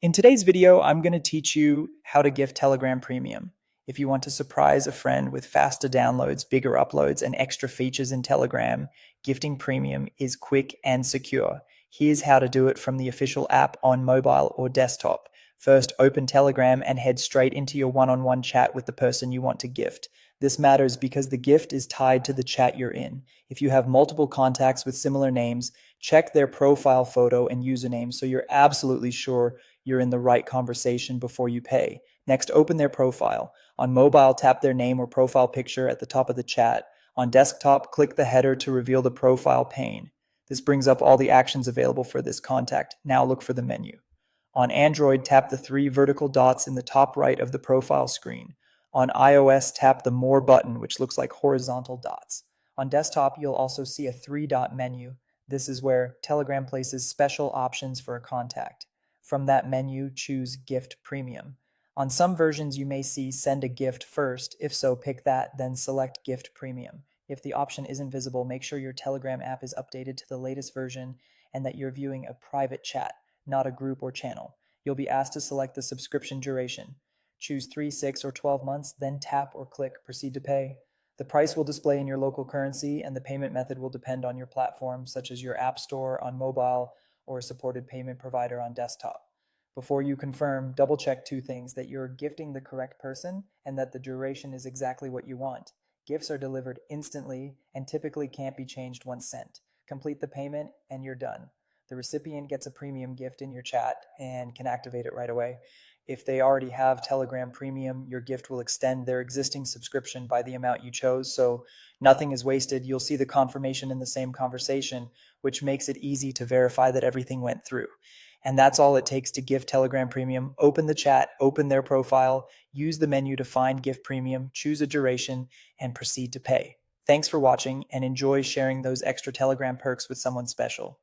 In today's video, I'm going to teach you how to gift Telegram Premium. If you want to surprise a friend with faster downloads, bigger uploads, and extra features in Telegram, gifting Premium is quick and secure. Here's how to do it from the official app on mobile or desktop. First, open Telegram and head straight into your one-on-one chat with the person you want to gift. This matters because the gift is tied to the chat you're in. If you have multiple contacts with similar names, check their profile photo and username so you're absolutely sure you're in the right conversation before you pay. Next, open their profile. On mobile, tap their name or profile picture at the top of the chat. On desktop, click the header to reveal the profile pane. This brings up all the actions available for this contact. Now look for the menu. On Android, tap the three vertical dots in the top right of the profile screen. On iOS, tap the More button, which looks like horizontal dots. On desktop, you'll also see a three-dot menu. This is where Telegram places special options for a contact. From that menu, choose Gift Premium. On some versions, you may see Send a Gift first. If so, pick that, then select Gift Premium. If the option isn't visible, make sure your Telegram app is updated to the latest version and that you're viewing a private chat, not a group or channel. You'll be asked to select the subscription duration. Choose 3, 6, or 12 months, then tap or click Proceed to Pay. The price will display in your local currency, and the payment method will depend on your platform, such as your app store on mobile or a supported payment provider on desktop. Before you confirm, double check two things: that you're gifting the correct person and that the duration is exactly what you want. Gifts are delivered instantly and typically can't be changed once sent. Complete the payment and you're done. The recipient gets a premium gift in your chat and can activate it right away. If they already have Telegram Premium, your gift will extend their existing subscription by the amount you chose, so nothing is wasted. You'll see the confirmation in the same conversation, which makes it easy to verify that everything went through. And that's all it takes to gift Telegram Premium. Open the chat, open their profile, use the menu to find Gift Premium, choose a duration, and proceed to pay. Thanks for watching, and enjoy sharing those extra Telegram perks with someone special.